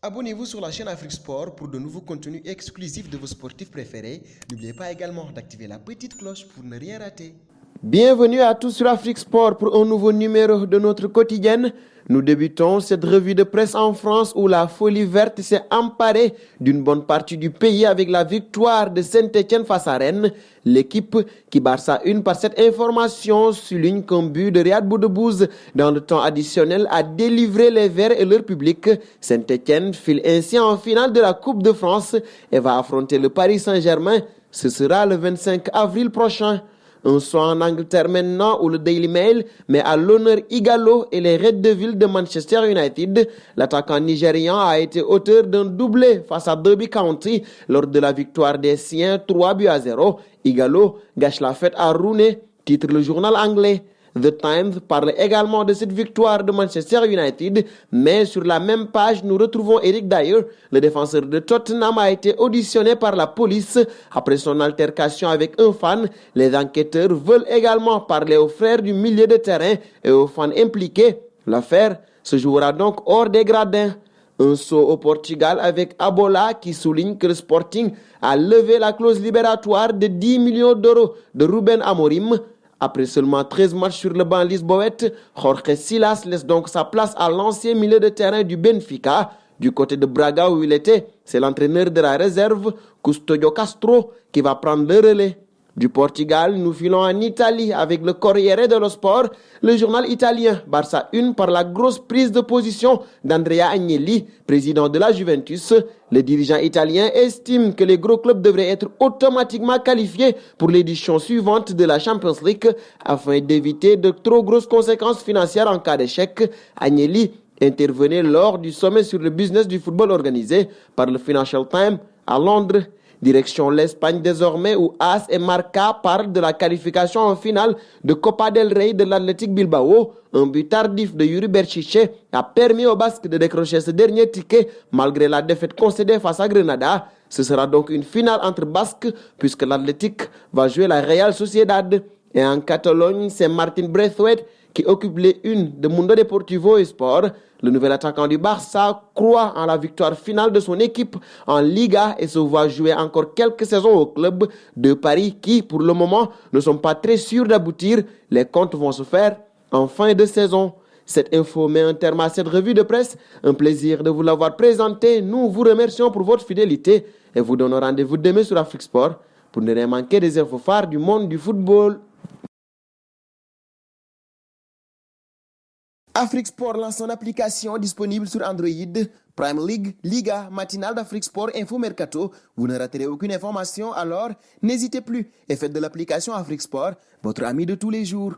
Abonnez-vous sur la chaîne Afrique Sport pour de nouveaux contenus exclusifs de vos sportifs préférés. N'oubliez pas également d'activer la petite cloche pour ne rien rater. Bienvenue à tous sur Afrique Sport pour un nouveau numéro de notre quotidienne. Nous débutons cette revue de presse en France où la folie verte s'est emparée d'une bonne partie du pays avec la victoire de Saint-Etienne face à Rennes. L'équipe qui barre sa une par cette information souligne qu'un but de Riyad Boudebouz dans le temps additionnel a délivré les Verts et leur public. Saint-Etienne file ainsi en finale de la Coupe de France et va affronter le Paris Saint-Germain. Ce sera le 25 avril prochain. Un soir en Angleterre maintenant où le Daily Mail met à l'honneur Ighalo et les Red Devils de Manchester United. L'attaquant nigérian a été auteur d'un doublé face à Derby County lors de la victoire des siens 3-0. Ighalo gâche la fête à Rooney, titre le journal anglais. The Times parle également de cette victoire de Manchester United, mais sur la même page, nous retrouvons Eric Dyer. Le défenseur de Tottenham a été auditionné par la police après son altercation avec un fan. Les enquêteurs veulent également parler aux frères du milieu de terrain et aux fans impliqués. L'affaire se jouera donc hors des gradins. Un saut au Portugal avec Abola qui souligne que le Sporting a levé la clause libératoire de 10 millions d'euros de Ruben Amorim. Après seulement 13 matchs sur le banc lisboète, Jorge Silas laisse donc sa place à l'ancien milieu de terrain du Benfica. Du côté de Braga où il était, c'est l'entraîneur de la réserve, Custodio Castro, qui va prendre le relais. Du Portugal, nous filons en Italie avec le Corriere dello Sport, le journal italien barre sa une par la grosse prise de position d'Andrea Agnelli, président de la Juventus. Le dirigeant italien estime que les gros clubs devraient être automatiquement qualifiés pour l'édition suivante de la Champions League afin d'éviter de trop grosses conséquences financières en cas d'échec. Agnelli intervenait lors du sommet sur le business du football organisé par le Financial Times à Londres. Direction l'Espagne désormais où AS et Marca parlent de la qualification en finale de Copa del Rey de l'Athletic Bilbao. Un but tardif de Yuri Berchiche a permis au Basque de décrocher ce dernier ticket malgré la défaite concédée face à Grenada. Ce sera donc une finale entre Basques puisque l'Athletic va jouer la Real Sociedad. Et en Catalogne, c'est Martin Braithwaite qui occupe les unes de Mundo Deportivo et Sport. Le nouvel attaquant du Barça croit en la victoire finale de son équipe en Liga et se voit jouer encore quelques saisons au club de Paris qui, pour le moment, ne sont pas très sûrs d'aboutir. Les comptes vont se faire en fin de saison. Cette info met un terme à cette revue de presse. Un plaisir de vous l'avoir présenté. Nous vous remercions pour votre fidélité et vous donnons rendez-vous demain sur Afrique Sport pour ne rien manquer des infos phares du monde du football. Afrique Sport lance son application disponible sur Android. Prime League, Liga, Matinale d'Afrique Sport, Info Mercato. Vous ne raterez aucune information, alors n'hésitez plus et faites de l'application Afrique Sport votre ami de tous les jours.